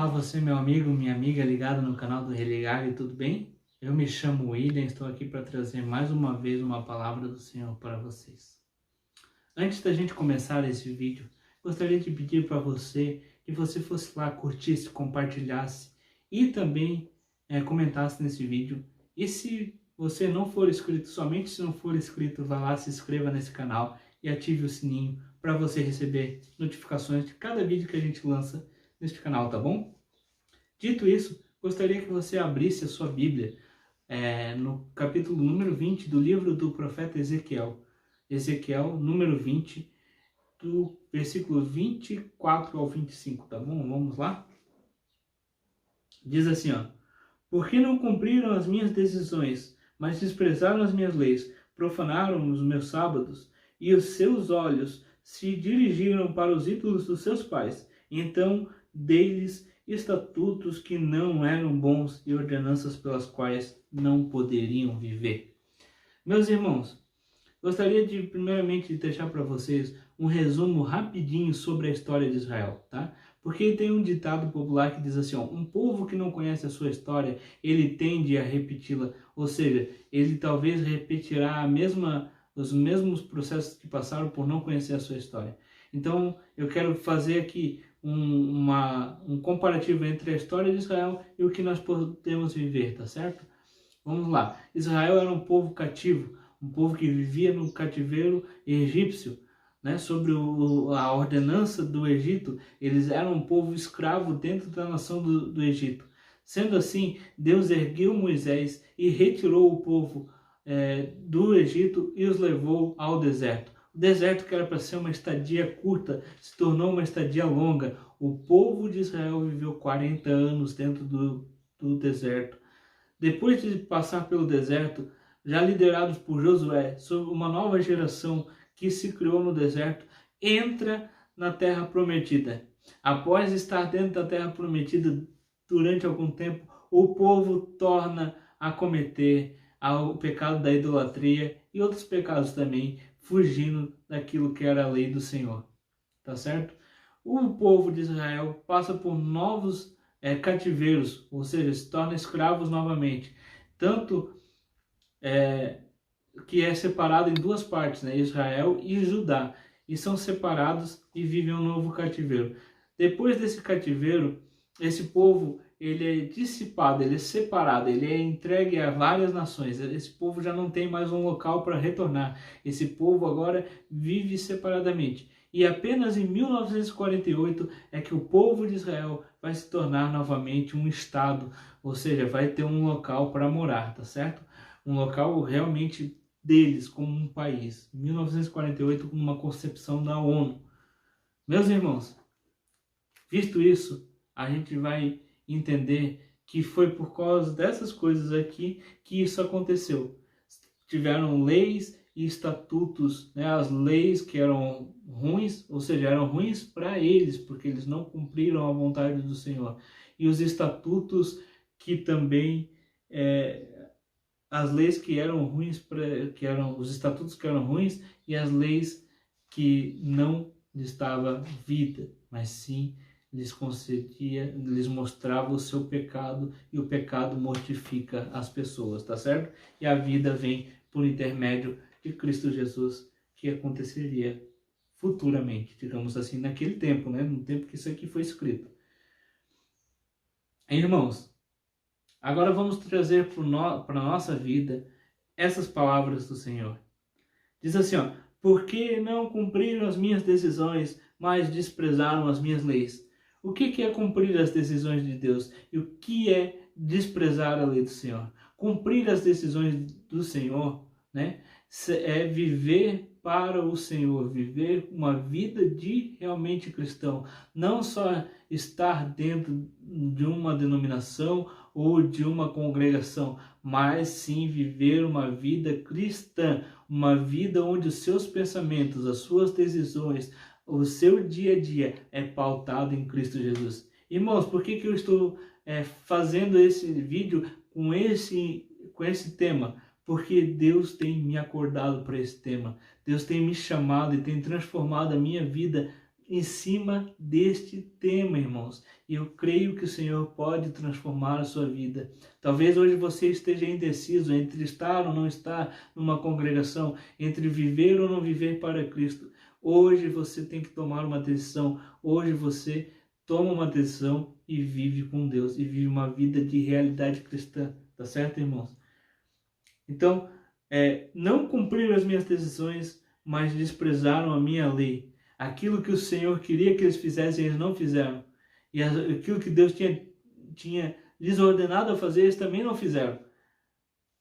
Olá, você, meu amigo, minha amiga ligada no canal do Religar, e tudo bem? Eu me chamo William, estou aqui para trazer mais uma vez uma palavra do Senhor para vocês. Antes da gente começar esse vídeo, gostaria de pedir para você que você fosse lá, curtisse, compartilhasse e também comentasse nesse vídeo. E se você não for inscrito, somente se não for inscrito, vá lá, se inscreva nesse canal e ative o sininho para você receber notificações de cada vídeo que a gente lança neste canal, tá bom? Dito isso, gostaria que você abrisse a sua Bíblia no capítulo número 20 do livro do profeta Ezequiel. Ezequiel, número 20, do versículo 24 ao 25, tá bom? Vamos lá? Diz assim, ó: Porque não cumpriram as minhas decisões, mas desprezaram as minhas leis, profanaram os meus sábados, e os seus olhos se dirigiram para os ídolos dos seus pais. Então dei-lhes estatutos que não eram bons e ordenanças pelas quais não poderiam viver. Meus irmãos, gostaria de primeiramente deixar para vocês um resumo rapidinho sobre a história de Israel, tá? Porque tem um ditado popular que diz assim, ó, um povo que não conhece a sua história, ele tende a repeti-la, ou seja, ele talvez repetirá os mesmos processos que passaram por não conhecer a sua história. Então, eu quero fazer aqui um comparativo entre a história de Israel e o que nós podemos viver, tá certo? Vamos lá. Israel era um povo cativo, um povo que vivia no cativeiro egípcio, né? Sobre a ordenança do Egito, eles eram um povo escravo dentro da nação do Egito. Sendo assim, Deus ergueu Moisés e retirou o povo do Egito e os levou ao deserto. O deserto, que era para ser uma estadia curta, se tornou uma estadia longa. O povo de Israel viveu 40 anos dentro do deserto. Depois de passar pelo deserto, já liderados por Josué, sobre uma nova geração que se criou no deserto, entra na Terra Prometida. Após estar dentro da Terra Prometida durante algum tempo, o povo torna a cometer o pecado da idolatria e outros pecados também, fugindo daquilo que era a lei do Senhor. Tá certo? O povo de Israel passa por novos cativeiros, ou seja, se torna escravos novamente. Tanto que é separado em duas partes, né? Israel e Judá. E são separados e vivem um novo cativeiro. Depois desse cativeiro, esse povo ele é dissipado, ele é separado, ele é entregue a várias nações. Esse povo já não tem mais um local para retornar. Esse povo agora vive separadamente. E apenas em 1948 é que o povo de Israel vai se tornar novamente um estado, ou seja, vai ter um local para morar, tá certo? Um local realmente deles como um país. 1948, com uma concepção da ONU. Meus irmãos, visto isso, a gente vai entender que foi por causa dessas coisas aqui que isso aconteceu. Tiveram leis e estatutos, né? As leis que eram ruins, ou seja, eram ruins para eles, porque eles não cumpriram a vontade do Senhor. E os estatutos que também, as leis que eram ruins, os estatutos que eram ruins e as leis que não lhes dava vida, mas sim lhes concedia, lhes mostrava o seu pecado, e o pecado mortifica as pessoas, tá certo? E a vida vem por intermédio de Cristo Jesus, que aconteceria futuramente, digamos assim, naquele tempo, né? No tempo que isso aqui foi escrito. Irmãos, agora vamos trazer para a nossa vida essas palavras do Senhor. Diz assim, ó: Porque não cumpriram as minhas decisões, mas desprezaram as minhas leis. O que é cumprir as decisões de Deus? E o que é desprezar a lei do Senhor? Cumprir as decisões do Senhor, né, é viver para o Senhor, viver uma vida de realmente cristão. Não só estar dentro de uma denominação ou de uma congregação, mas sim viver uma vida cristã, uma vida onde os seus pensamentos, as suas decisões, o seu dia a dia é pautado em Cristo Jesus. Irmãos, por que eu estou fazendo esse vídeo com esse tema? Porque Deus tem me acordado para esse tema. Deus tem me chamado e tem transformado a minha vida em cima deste tema, irmãos. E eu creio que o Senhor pode transformar a sua vida. Talvez hoje você esteja indeciso entre estar ou não estar numa congregação, entre viver ou não viver para Cristo. Hoje você tem que tomar uma decisão. Hoje você toma uma decisão e vive com Deus. E vive uma vida de realidade cristã. Tá certo, irmãos? Então, não cumpriram as minhas decisões, mas desprezaram a minha lei. Aquilo que o Senhor queria que eles fizessem, eles não fizeram. E aquilo que Deus tinha lhes ordenado a fazer, eles também não fizeram.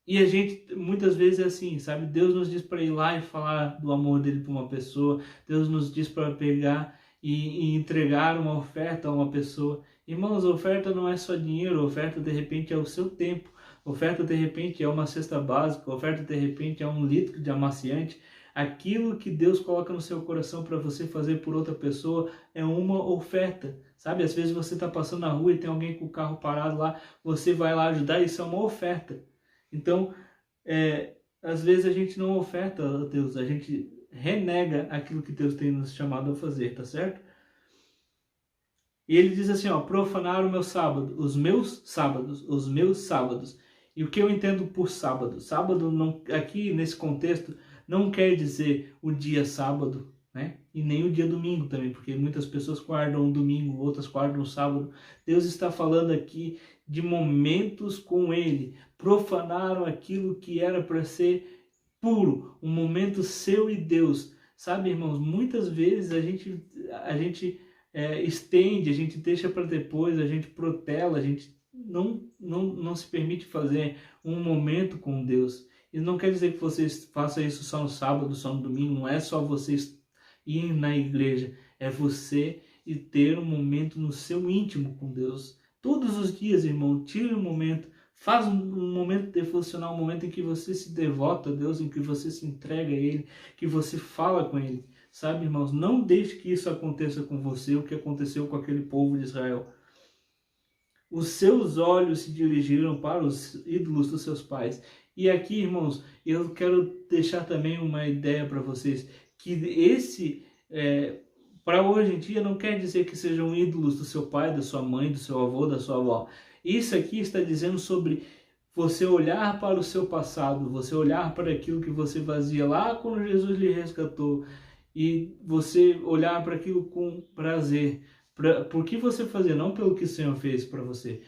E a gente, muitas vezes é assim, sabe? Deus nos diz para ir lá e falar do amor dele para uma pessoa. Deus nos diz para pegar e entregar uma oferta a uma pessoa. Irmãos, a oferta não é só dinheiro, a oferta de repente é o seu tempo. A oferta de repente é uma cesta básica, a oferta de repente é 1 litro de amaciante. Aquilo que Deus coloca no seu coração para você fazer por outra pessoa é uma oferta, sabe? Às vezes você está passando na rua e tem alguém com o carro parado lá, você vai lá ajudar, isso é uma oferta. Então, às vezes a gente não oferta a Deus, a gente renega aquilo que Deus tem nos chamado a fazer, tá certo? E ele diz assim, ó, profanaram o meu sábado, os meus sábados. E o que eu entendo por sábado? Sábado, não, aqui nesse contexto, não quer dizer o dia sábado, né? E nem o dia domingo também, porque muitas pessoas guardam o domingo, outras guardam o sábado. Deus está falando aqui de momentos com Ele. Profanaram aquilo que era para ser puro, um momento seu e Deus. Sabe, irmãos, muitas vezes a gente estende, a gente deixa para depois, a gente protela, a gente não se permite fazer um momento com Deus. E não quer dizer que você faça isso só no sábado, só no domingo, não é só você ir na igreja, é você e ter um momento no seu íntimo com Deus. Todos os dias, irmão, tire um momento, faz um momento devocional, um momento em que você se devota a Deus, em que você se entrega a Ele, que você fala com Ele. Sabe, irmãos, não deixe que isso aconteça com você, o que aconteceu com aquele povo de Israel. Os seus olhos se dirigiram para os ídolos dos seus pais. E aqui, irmãos, eu quero deixar também uma ideia para vocês, que esse, para hoje em dia, não quer dizer que sejam ídolos do seu pai, da sua mãe, do seu avô, da sua avó. Isso aqui está dizendo sobre você olhar para o seu passado, você olhar para aquilo que você fazia lá quando Jesus lhe resgatou, e você olhar para aquilo com prazer. Por que você fazia? Não pelo que o Senhor fez para você.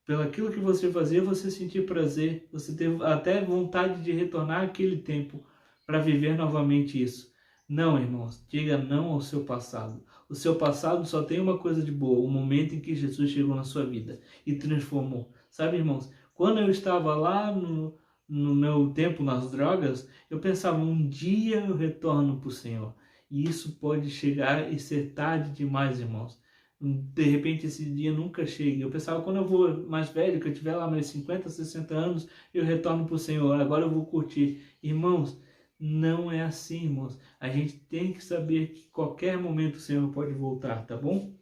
Pelo aquilo que você fazia, você sentir prazer, você ter até vontade de retornar àquele tempo para viver novamente isso. Não, irmãos, diga não ao seu passado. O seu passado só tem uma coisa de boa, o momento em que Jesus chegou na sua vida e transformou. Sabe, irmãos, quando eu estava lá no meu tempo nas drogas, eu pensava, um dia eu retorno para o Senhor. E isso pode chegar e ser tarde demais, irmãos. De repente esse dia nunca chega. Eu pensava, quando eu vou mais velho, que eu tiver lá mais 50, 60 anos, eu retorno para o Senhor, agora eu vou curtir. Irmãos, não é assim, irmãos. A gente tem que saber que qualquer momento o Senhor pode voltar, tá bom?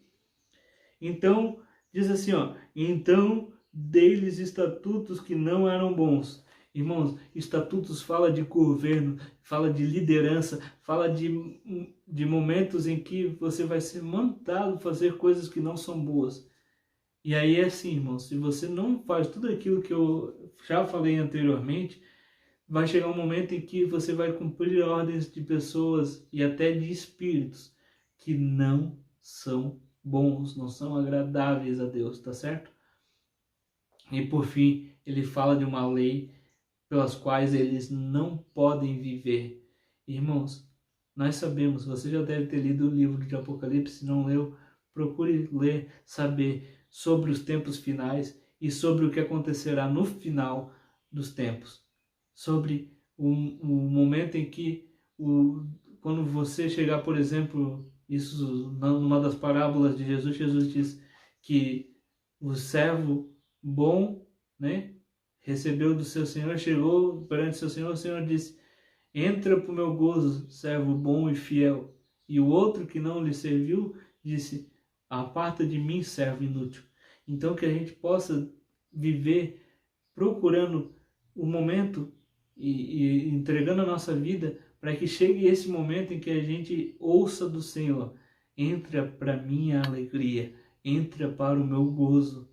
Então, diz assim, ó, então dei-lhes estatutos que não eram bons. Irmãos, estatutos fala de governo, fala de liderança, fala de momentos em que você vai ser mandado fazer coisas que não são boas. E aí é assim, irmãos, se você não faz tudo aquilo que eu já falei anteriormente, vai chegar um momento em que você vai cumprir ordens de pessoas e até de espíritos que não são bons, não são agradáveis a Deus, tá certo? E por fim, ele fala de uma lei pelas quais eles não podem viver. Irmãos, nós sabemos, você já deve ter lido o livro de Apocalipse, se não leu, procure ler, saber sobre os tempos finais e sobre o que acontecerá no final dos tempos. Sobre o momento em que, quando você chegar, por exemplo, isso numa das parábolas de Jesus, Jesus diz que o servo bom, né, recebeu do seu Senhor, chegou perante seu Senhor, o Senhor disse, entra para o meu gozo, servo bom e fiel. E o outro que não lhe serviu, disse, aparta de mim, servo inútil. Então que a gente possa viver procurando o momento e entregando a nossa vida para que chegue esse momento em que a gente ouça do Senhor entra para minha alegria, entra para o meu gozo,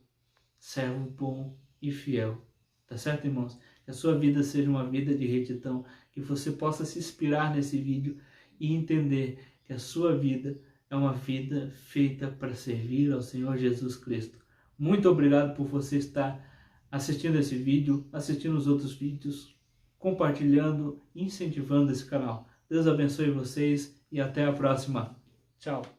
servo bom e fiel. Tá certo, irmãos? Que a sua vida seja uma vida de retidão, que você possa se inspirar nesse vídeo e entender que a sua vida é uma vida feita para servir ao Senhor Jesus Cristo. Muito obrigado por você estar assistindo esse vídeo, assistindo os outros vídeos, compartilhando, incentivando esse canal. Deus abençoe vocês e até a próxima. Tchau!